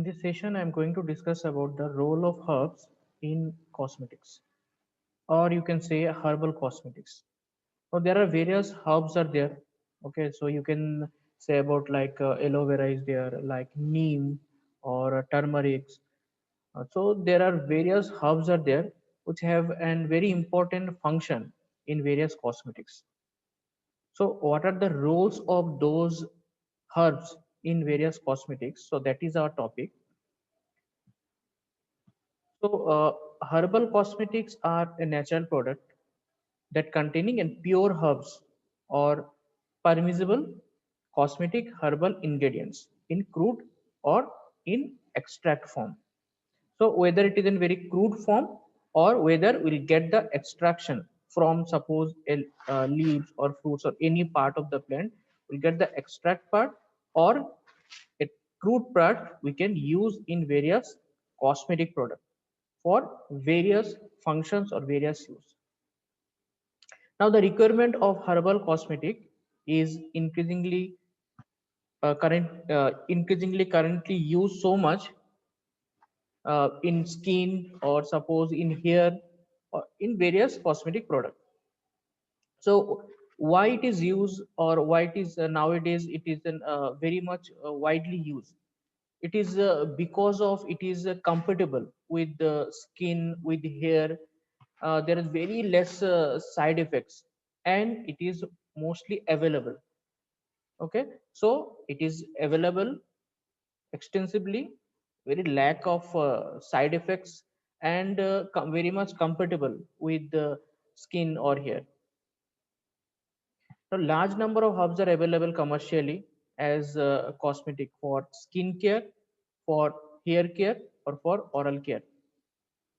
In this session, I'm going to discuss about the role of herbs in cosmetics, or you can say herbal cosmetics. Now, there are various herbs are there. Okay, so you can say about like aloe vera is there, like neem or turmeric. So there are various herbs are there which have a very important function in various cosmetics. So what are the roles of those herbs in various cosmetics? So that is our topic. So, herbal cosmetics are a natural product that containing in pure herbs or permissible cosmetic herbal ingredients in crude or in extract form. So, whether it is in very crude form or whether we'll get the extraction from suppose leaves or fruits or any part of the plant, we'll get the extract part or a crude part we can use in various cosmetic products for various functions or various use. Now, the requirement of herbal cosmetic is increasingly currently used so much in skin or suppose in hair or in various cosmetic products. So, why it is used or why it is nowadays it is very much widely used. It is because of it is compatible with the skin, with hair. There is very less side effects and it is mostly available. Okay, so it is available extensively, very lack of side effects and very much compatible with the skin or hair. A large number of herbs are available commercially as cosmetic for skin care, for hair care, or for oral care.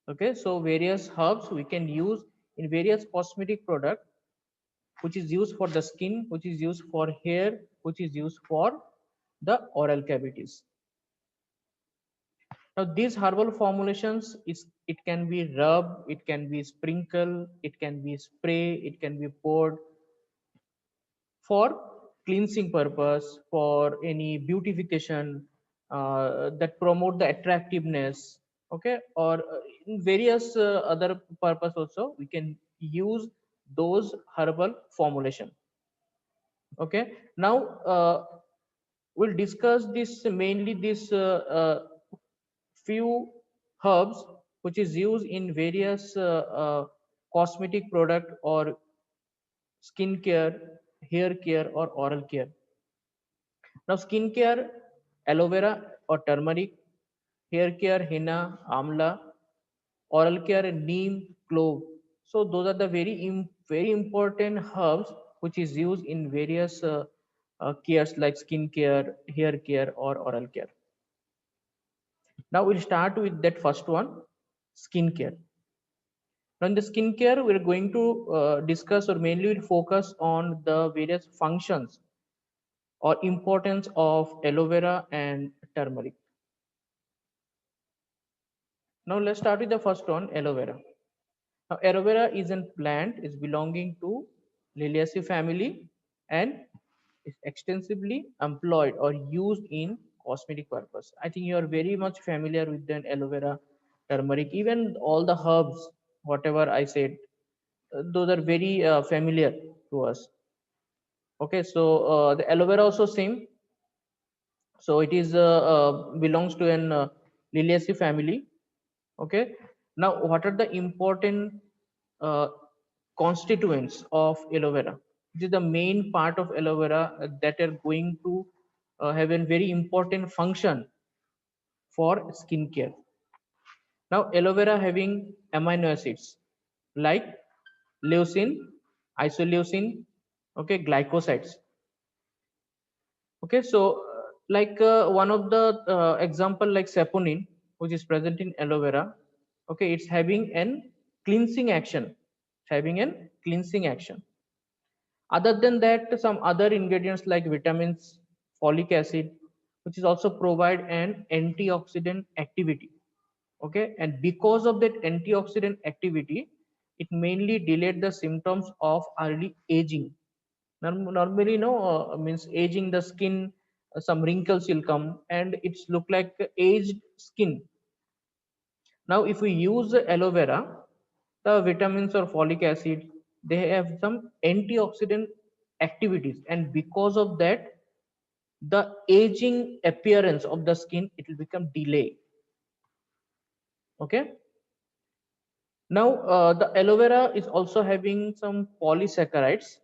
Okay, so various herbs we can use in various cosmetic product, which is used for the skin, which is used for hair, which is used for the oral cavities. Now, these herbal formulations is it can be rub, it can be sprinkle, it can be spray, it can be poured for cleansing purpose, for any beautification that promote the attractiveness, okay, or in various other purpose also we can use those herbal formulation. Okay, now we'll discuss this mainly this few herbs which is used in various cosmetic product or skin care, hair care, or oral care. Now, skincare, aloe vera or turmeric, hair care, henna, amla, oral care, neem, clove. So, those are the very important herbs which is used in various cares like skin care, hair care, or oral care. Now, we'll start with that first one, skin care. Now, in the skincare, we're going to discuss or mainly we'll focus on the various functions or importance of aloe vera and turmeric. Now let's start with the first one, aloe vera. Now aloe vera is a plant is belonging to Liliaceae family and is extensively employed or used in cosmetic purpose. I think you are very much familiar with the aloe vera, turmeric, even all the herbs, whatever I said, those are very familiar to us. Okay, so the aloe vera also same. So it is belongs to an Liliaceae family. Okay. Now, what are the important uh, constituents of aloe vera? This is the main part of aloe vera that are going to have a very important function for skincare. Now, aloe vera having amino acids like leucine, isoleucine, okay, glycosides. Okay, so like one of the example like saponin, which is present in aloe vera. Okay, it's having an cleansing action. It's having an cleansing action. Other than that, some other ingredients like vitamins, folic acid, which is also provide an antioxidant activity. Okay, and because of that antioxidant activity, it mainly delayed the symptoms of early aging. Normally, no means aging the skin some wrinkles will come and it's look like aged skin. Now, if we use aloe vera, the vitamins or folic acid, they have some antioxidant activities, and because of that, the aging appearance of the skin it will become delay. Okay. Now, the aloe vera is also having some polysaccharides,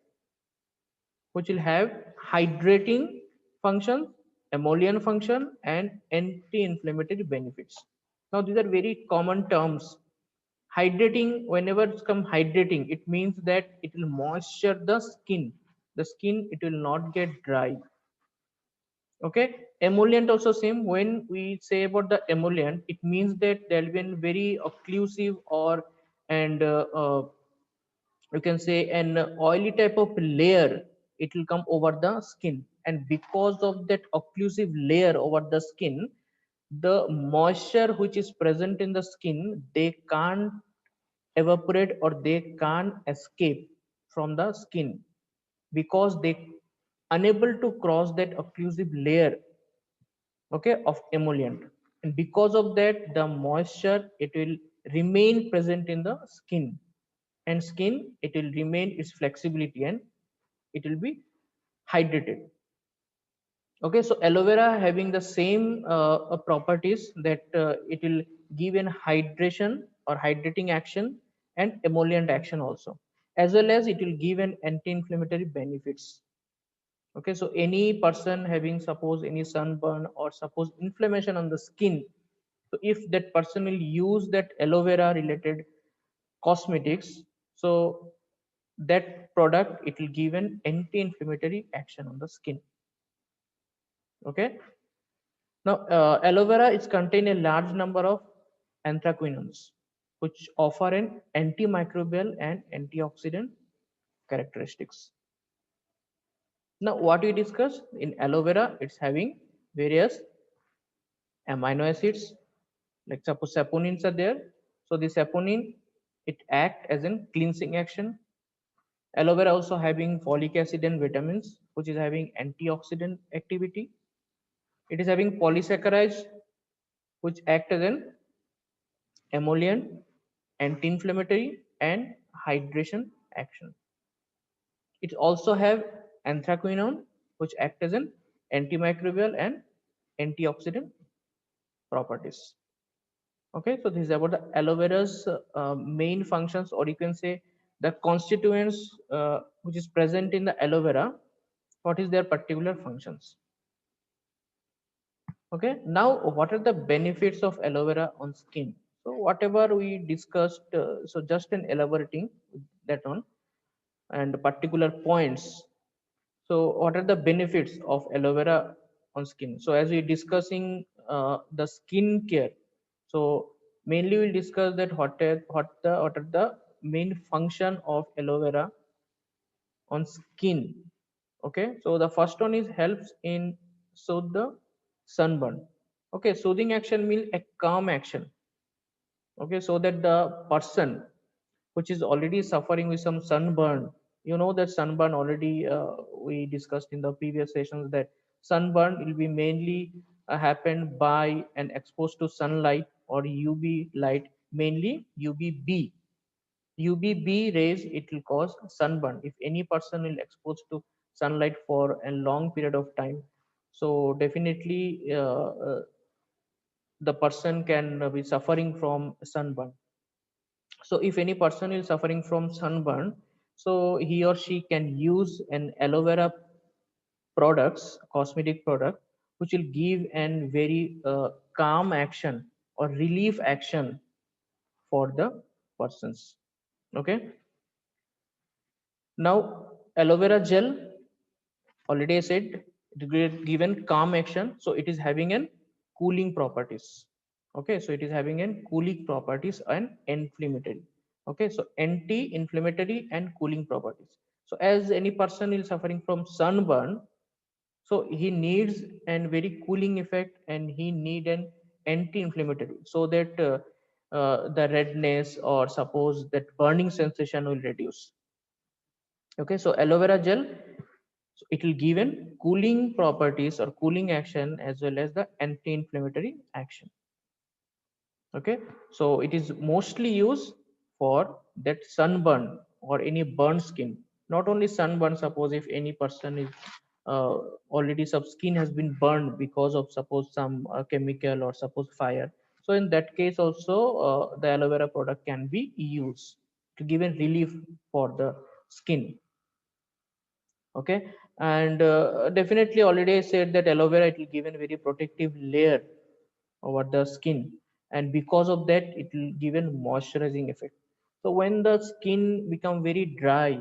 which will have hydrating function, emollient function, and anti-inflammatory benefits. Now, these are very common terms. Hydrating, whenever it's come hydrating, it means that it will moisture the skin. The skin, it will not get dry. Okay. Emollient also same. When we say about the emollient, it means that there will be a very occlusive or and you can say an oily type of layer it will come over the skin, and because of that occlusive layer over the skin, the moisture which is present in the skin, they can't evaporate or they can't escape from the skin because they unable to cross that occlusive layer, okay, of emollient, and because of that the moisture it will remain present in the skin, and skin it will remain its flexibility and it will be hydrated. Okay, so aloe vera having the same properties that it will give an hydration or hydrating action and emollient action also, as well as it will give an anti-inflammatory benefits. Okay, so any person having suppose any sunburn or suppose inflammation on the skin, so if that person will use that aloe vera related cosmetics, so that product it will give an anti-inflammatory action on the skin. Okay. Now, aloe vera is contain a large number of anthraquinones, which offer an antimicrobial and antioxidant characteristics. Now, what we discussed in aloe vera, it's having various amino acids, like suppose saponins are there. So the saponin, it act as a cleansing action. Aloe vera also having folic acid and vitamins, which is having antioxidant activity. It is having polysaccharides, which act as an emollient, anti-inflammatory, and hydration action. It also have anthraquinone, which act as an antimicrobial and antioxidant properties. Okay, so this is about the aloe vera's main functions, or you can say the constituents which is present in the aloe vera. What is their particular functions? Okay, now what are the benefits of aloe vera on skin? So whatever we discussed, so just in elaborating that on and particular points. So what are the benefits of aloe vera on skin? So as we discussing the skin care, so mainly we'll discuss that what are the main function of aloe vera on skin. Okay, so the first one is helps in soothe the sunburn. Okay, soothing action means a calm action. Okay, so that the person which is already suffering with some sunburn, you know that sunburn already we discussed in the previous sessions that sunburn will be mainly happened by and exposed to sunlight or UV light, mainly UVB rays, it will cause sunburn if any person will exposed to sunlight for a long period of time. So definitely the person can be suffering from sunburn. So if any person is suffering from sunburn, so he or she can use an aloe vera products, cosmetic product, which will give an very calm action or relief action for the persons. Okay. Now, aloe vera gel, already I said, it will given calm action, so it is having an cooling properties. Okay, so it is having an cooling properties and inflammatory. Okay, so anti-inflammatory and cooling properties. So as any person is suffering from sunburn, so he needs an very cooling effect and he need an anti-inflammatory so that the redness or suppose that burning sensation will reduce. Okay, so aloe vera gel, So it will give an cooling properties or cooling action as well as the anti-inflammatory action. Okay, so it is mostly used for that sunburn or any burn skin. Not only sunburn, suppose if any person is uh, already sub skin has been burned because of suppose some chemical or suppose fire. So in that case also the aloe vera product can be used to give a relief for the skin. Okay, and definitely already I said that aloe vera it will give a very protective layer over the skin, and because of that it will give a moisturizing effect. So when the skin become very dry,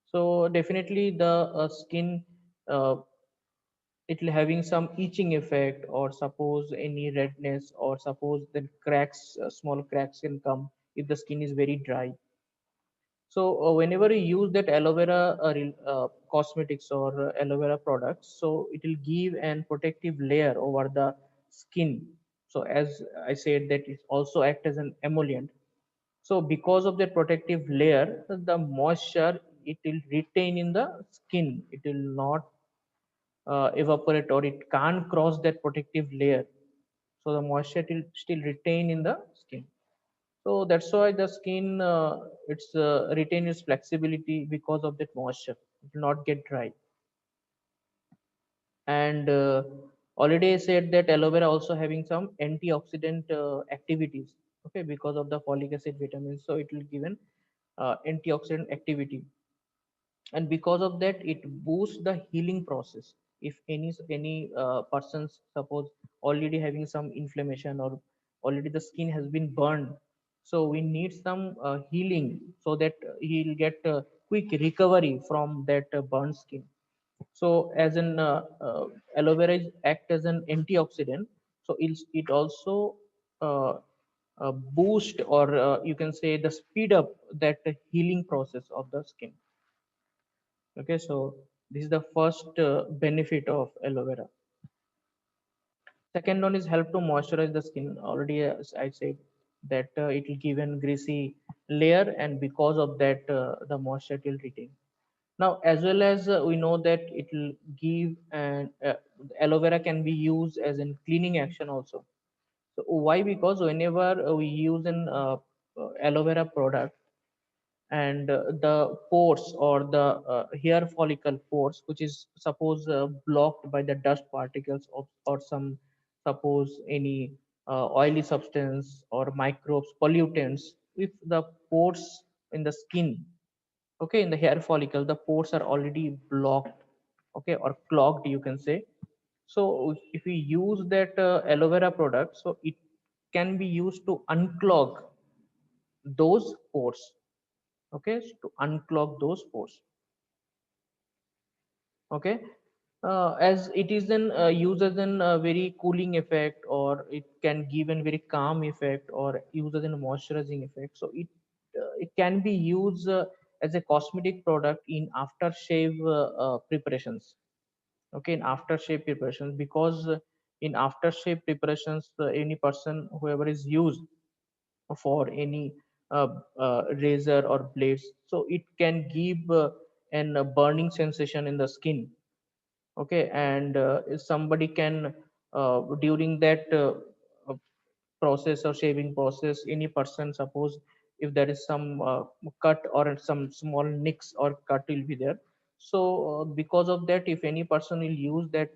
so definitely the skin uh, it will having some itching effect, or suppose any redness, or suppose then cracks, small cracks can come if the skin is very dry. So whenever you use that aloe vera cosmetics or aloe vera products, so it will give an protective layer over the skin. So as I said that it also act as an emollient. So because of that protective layer, the moisture it will retain in the skin. It will not evaporate, or it can't cross that protective layer. So the moisture will still retain in the skin. So that's why the skin it's retain its flexibility because of that moisture. It will not get dry. And already I said that aloe vera also having some antioxidant activities. Okay, because of the folic acid vitamins, so it will give an antioxidant activity, and because of that it boosts the healing process. If any persons suppose already having some inflammation, or already the skin has been burned, so we need some healing, so that he'll get quick recovery from that burned skin. So as an aloe vera act as an antioxidant, so it also uh, boost, or you can say the speed up that healing process of the skin. Okay, so this is the first benefit of aloe vera. Second one is help to moisturize the skin. Already as I said that it will give a greasy layer, and because of that the moisture will retain. Now as well as we know that it will give an aloe vera can be used as in cleaning action also. So why? Because whenever we use an aloe vera product, and the pores or the hair follicle pores, which is suppose blocked by the dust particles of, or some suppose any oily substance or microbes pollutants, if the pores in the skin, okay, in the hair follicle the pores are already blocked, okay, or clogged you can say. So if we use that aloe vera product, so it can be used to unclog those pores. Okay, so to unclog those pores. Okay, as it is then uses in a very cooling effect, or it can give a very calm effect, or uses in a moisturizing effect. So it can be used as a cosmetic product in aftershave preparations. Okay, in aftershave preparations, because in aftershave preparations any person whoever is used for any uh, razor or blades, so it can give an burning sensation in the skin. Okay, and if somebody can during that uh, process or shaving process, any person suppose if there is some cut or some small nicks or cut will be there. So because of that, if any person will use that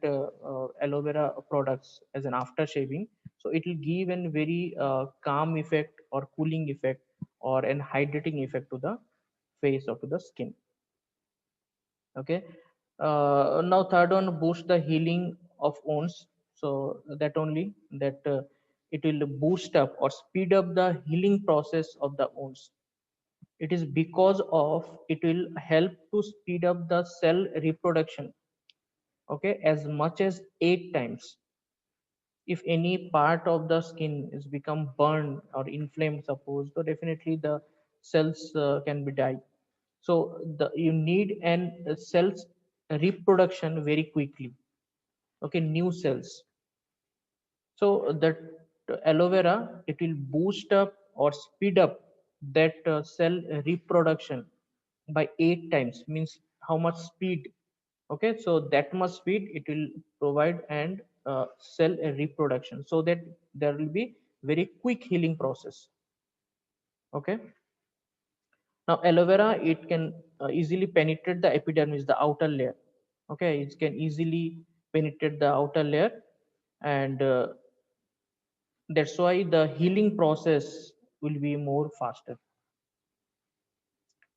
aloe vera products as an after shaving, so it will give a very calm effect or cooling effect or an hydrating effect to the face or to the skin. Okay, now third one, boost the healing of wounds. So that only that it will boost up or speed up the healing process of the wounds. It is because of it will help to speed up the cell reproduction, okay, as much as 8 times. If any part of the skin is become burned or inflamed suppose, so definitely the cells can be died. So the you need an cells reproduction very quickly. Okay, new cells. So that aloe vera it will boost up or speed up that cell reproduction by 8 times. Means how much speed? Okay, so that much speed it will provide and cell a reproduction, so that there will be very quick healing process. Okay, now aloe vera it can easily penetrate the epidermis, the outer layer. Okay, it can easily penetrate the outer layer, and that's why the healing process will be more faster.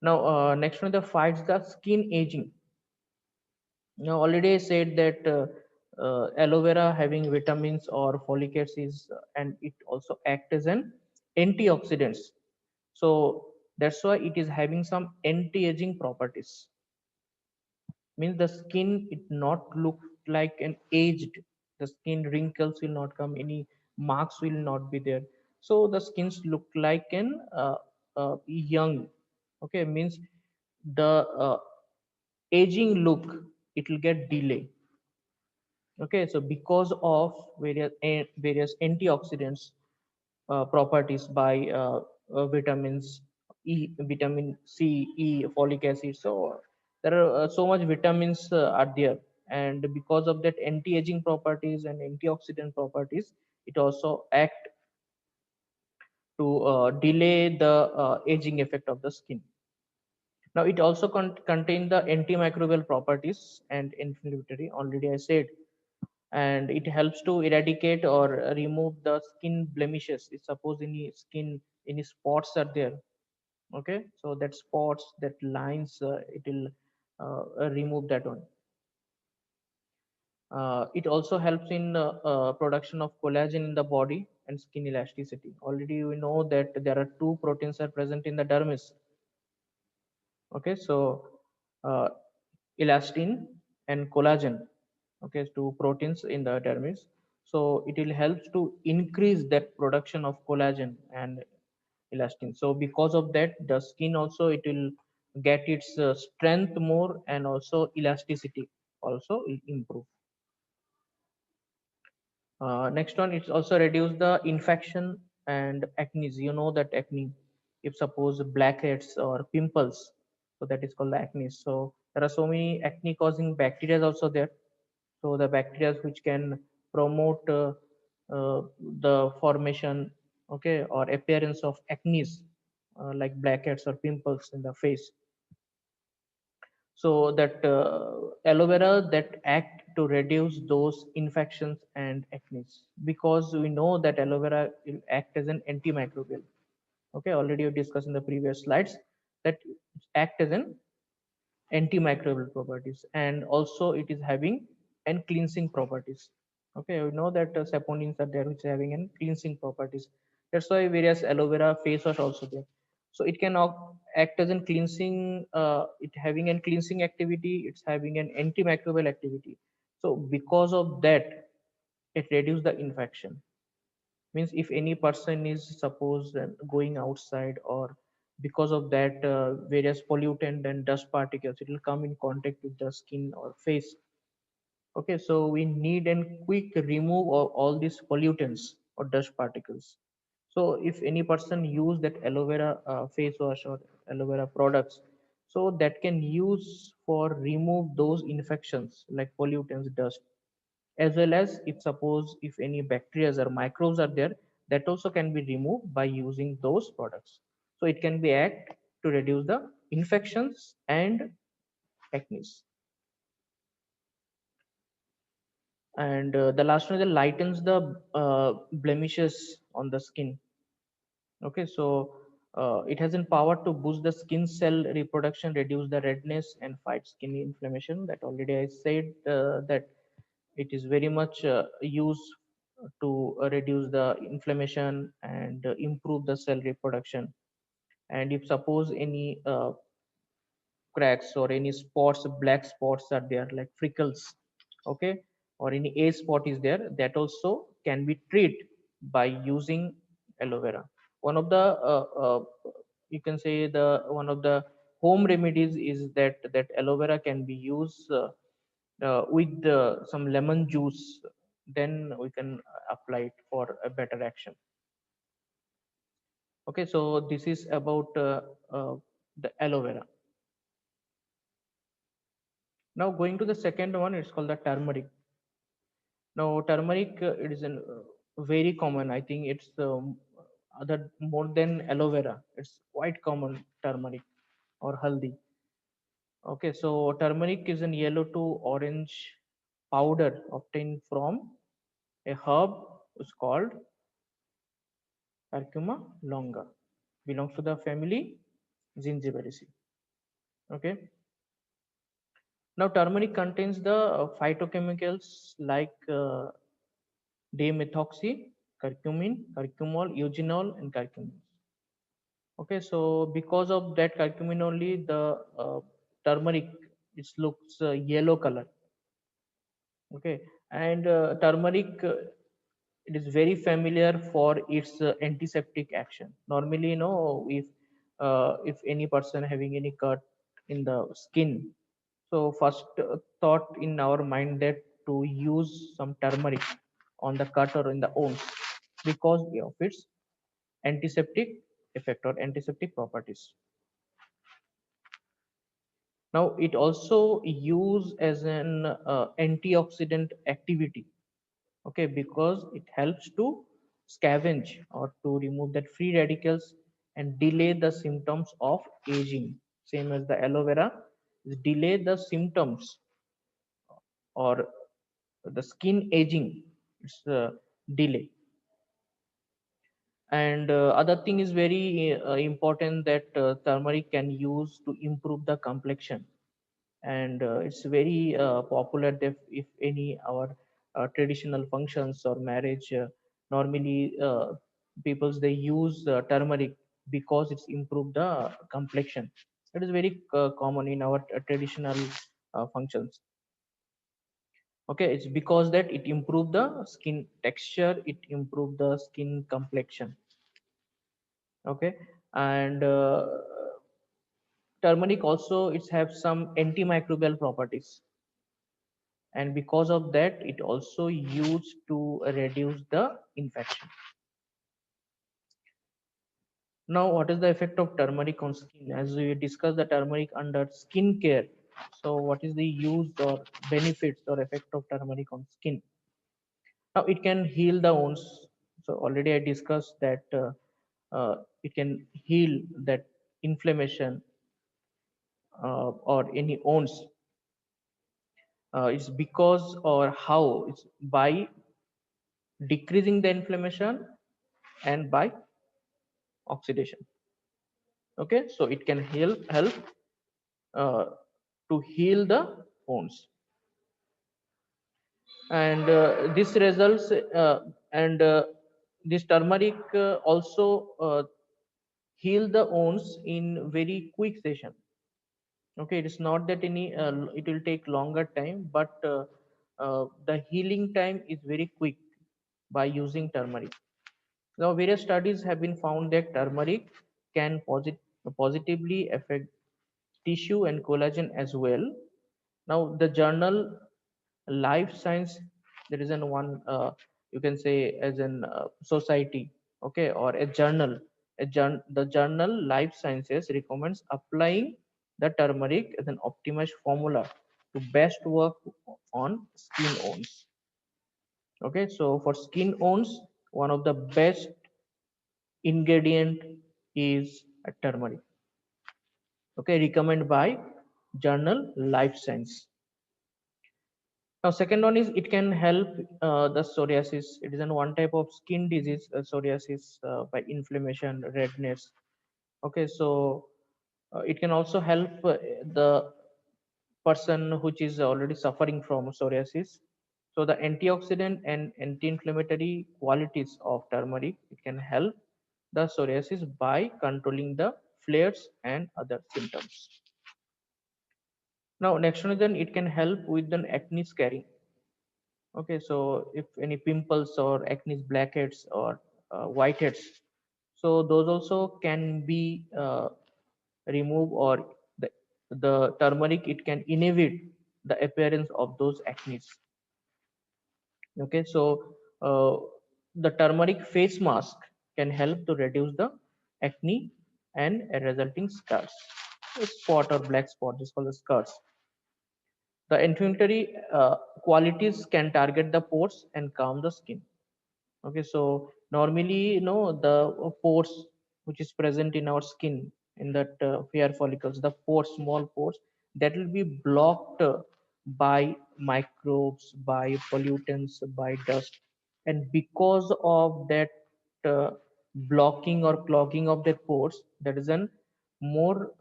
Now next one, the fights the skin aging. Now already I said that aloe vera having vitamins or folic acids, and it also acts as an antioxidants. So that's why it is having some anti-aging properties. Means the skin it not look like an aged, the skin wrinkles will not come, any marks will not be there, so the skins look like an young. Okay, means the aging look it will get delay. Okay, so because of various antioxidants properties by vitamins E, vitamin C, E, folic acid. So there are so much vitamins are there, and because of that anti-aging properties and antioxidant properties, it also act to delay the aging effect of the skin. Now it also contain the antimicrobial properties and inflammatory. Already I said, and it helps to eradicate or remove the skin blemishes. If suppose any skin, any spots are there, okay, so that spots, that lines, it will remove that one. It also helps in production of collagen in the body and skin elasticity. Already we know that there are two proteins are present in the dermis. Okay, so uh, elastin and collagen, okay, two proteins in the dermis. So it will help to increase that production of collagen and elastin. So because of that the skin also it will get its strength more, and also elasticity also will improve. Next one, it's also reduce the infection and acne. You know that acne, if suppose blackheads or pimples, so that is called acne. So there are so many acne causing bacteria also there. So the bacteria which can promote the formation, okay, or appearance of acne, like blackheads or pimples in the face. So that aloe vera that act to reduce those infections and acne, because we know that aloe vera will act as an antimicrobial. Okay, already we discussed in the previous slides that act as an antimicrobial properties, and also it is having and cleansing properties. Okay, we know that saponins are there which are having and cleansing properties. That's why various aloe vera face wash also there. So it can act as in cleansing, it having an cleansing activity, it's having an antimicrobial activity. So because of that it reduce the infection. Means if any person is suppose going outside, or because of that various pollutant and dust particles it will come in contact with the skin or face. Okay, so we need a quick remove of all these pollutants or dust particles. So if any person use that aloe vera face wash or aloe vera products, so that can use for remove those infections like pollutants, dust, as well as if suppose if any bacteria or microbes are there, that also can be removed by using those products. So it can be act to reduce the infections and acne. And the last one is lightens the blemishes on the skin. Okay, so it has in power to boost the skin cell reproduction, reduce the redness, and fight skin inflammation. That already I said that it is very much used to reduce the inflammation and improve the cell reproduction. And if suppose any cracks or any spots, black spots are there like freckles, okay, or any a spot is there, that also can be treated by using aloe vera. One of the you can say the one of the home remedies is that aloe vera can be used with some lemon juice, then we can apply it for a better action. Okay, so this is about uh, the aloe vera. Now going to the second one, it's called the turmeric. Now turmeric, it is an very common. I think it's other more than aloe vera. It's quite common turmeric or haldi. Okay, so turmeric is an yellow to orange powder obtained from a herb is called Curcuma longa. Belongs to the family Zingiberaceae. Okay. Now turmeric contains the phytochemicals like dimethoxy, curcumin, curcumol, eugenol, and curcumin. Okay, so because of that curcumin only, the turmeric it looks yellow color. Okay, and turmeric it is very familiar for its antiseptic action. Normally, if any person having any cut in the skin, so first thought in our mind that to use some turmeric on the cut or in the wounds because of its antiseptic effect or antiseptic properties. Now it also used as an antioxidant activity. Okay, because it helps to scavenge or to remove that free radicals and delay the symptoms of aging. Same as the aloe vera, delay the symptoms or the skin aging. It's delay. And other thing is very important that turmeric can use to improve the complexion, and it's very popular if any our traditional functions or marriage, normally peoples they use turmeric because it's improved the complexion. It is very common in our traditional functions. Okay, it's because that it improved the skin texture, it improved the skin complexion. Okay, and turmeric also it have some antimicrobial properties, and because of that it also used to reduce the infection. Now what is the effect of turmeric on skin? As we discussed the turmeric under skin care, so what is the use or benefits or effect of turmeric on skin? Now it can heal the wounds. So already I discussed that it can heal that inflammation or any wounds. It's because or how it's by decreasing the inflammation and by oxidation. Okay, so it can help uh, to heal the wounds, and this results and this turmeric also heal the wounds in very quick session. Okay, it is not that any it will take longer time, but the healing time is very quick by using turmeric. Now, various studies have been found that turmeric can positively affect tissue and collagen as well. Now, the journal Life Science, there is an one you can say as an society, okay, or a journal. The journal Life Sciences recommends applying the turmeric as an optimized formula to best work on skin wounds. Okay, so for skin wounds, one of the best ingredient is a turmeric. Okay, recommended by journal Life Science. Now second one is it can help the psoriasis. It is an one type of skin disease, psoriasis, by inflammation, redness. Okay, so it can also help the person which is already suffering from psoriasis. So the antioxidant and anti-inflammatory qualities of turmeric, it can help the psoriasis by controlling the flares and other symptoms. Now next one is then it can help with an acne scarring. Okay, so if any pimples or acne, blackheads or whiteheads, so those also can be removed, or the turmeric it can inhibit the appearance of those acne. Okay, so the turmeric face mask can help to reduce the acne and resulting scars, a spot or black spot is called the scars. The inflammatory qualities can target the pores and calm the skin. Okay, so normally, the pores which is present in our skin, in that hair follicles, the pores, small pores, that will be blocked by microbes, by pollutants, by dust, and because of that uh, blocking or clogging of the pores, that is an more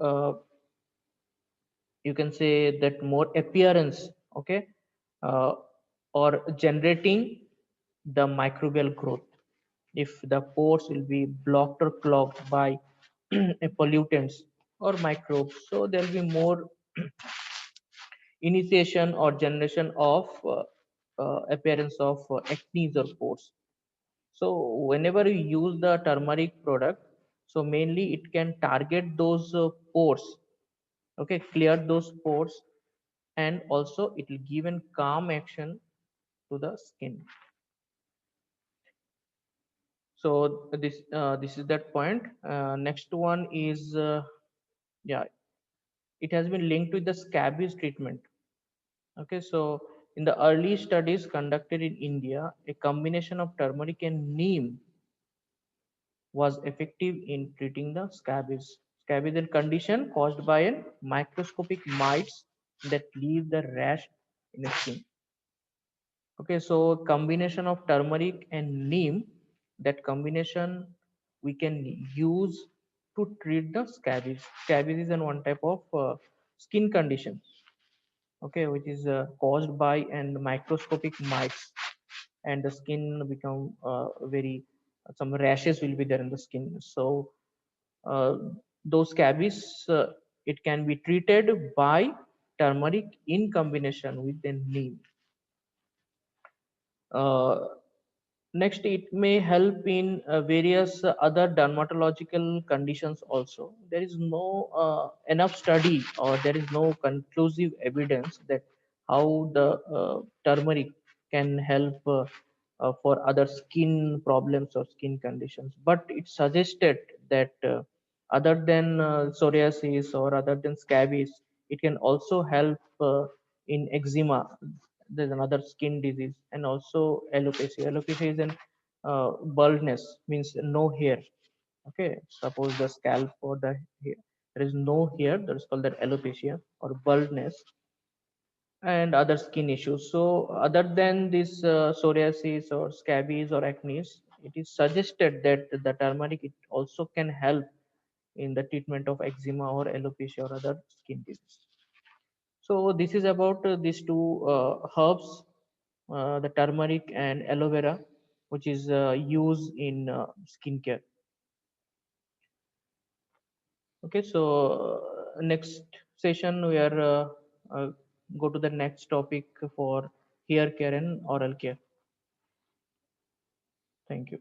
you can say that more appearance, okay, uh, or generating the microbial growth. If the pores will be blocked or clogged by pollutants or microbes, so there will be more initiation or generation of appearance of acne or pores. So whenever you use the turmeric product, so mainly it can target those pores, okay, clear those pores, and also it will give a calm action to the skin. So this is that point. Next one is yeah, it has been linked with the scabies treatment. Okay, so in the early studies conducted in India, a combination of turmeric and neem was effective in treating the scabies. Scabies is a condition caused by a microscopic mites that leave the rash in the skin. Okay, so combination of turmeric and neem, that combination we can use to treat the scabies. Scabies is an one type of skin condition, okay, which is caused by and microscopic mites, and the skin become very some rashes will be there in the skin. So uh, those scabies, it can be treated by turmeric in combination with the neem. Uh, Next, it may help in various other dermatological conditions also. There is no enough study, or there is no conclusive evidence that how the turmeric can help for other skin problems or skin conditions. But it suggested that other than psoriasis or other than scabies, it can also help in eczema. There's another skin disease, and also alopecia. Alopecia is an baldness, means no hair. Okay, suppose the scalp or the hair, there is no hair, that is called that alopecia or baldness, and other skin issues. So other than this psoriasis or scabies or acne, it is suggested that the turmeric it also can help in the treatment of eczema or alopecia or other skin disease. So this is about these two herbs, the turmeric and aloe vera, which is used in skincare. Okay, so next session we are go to the next topic for hair care and oral care. Thank you.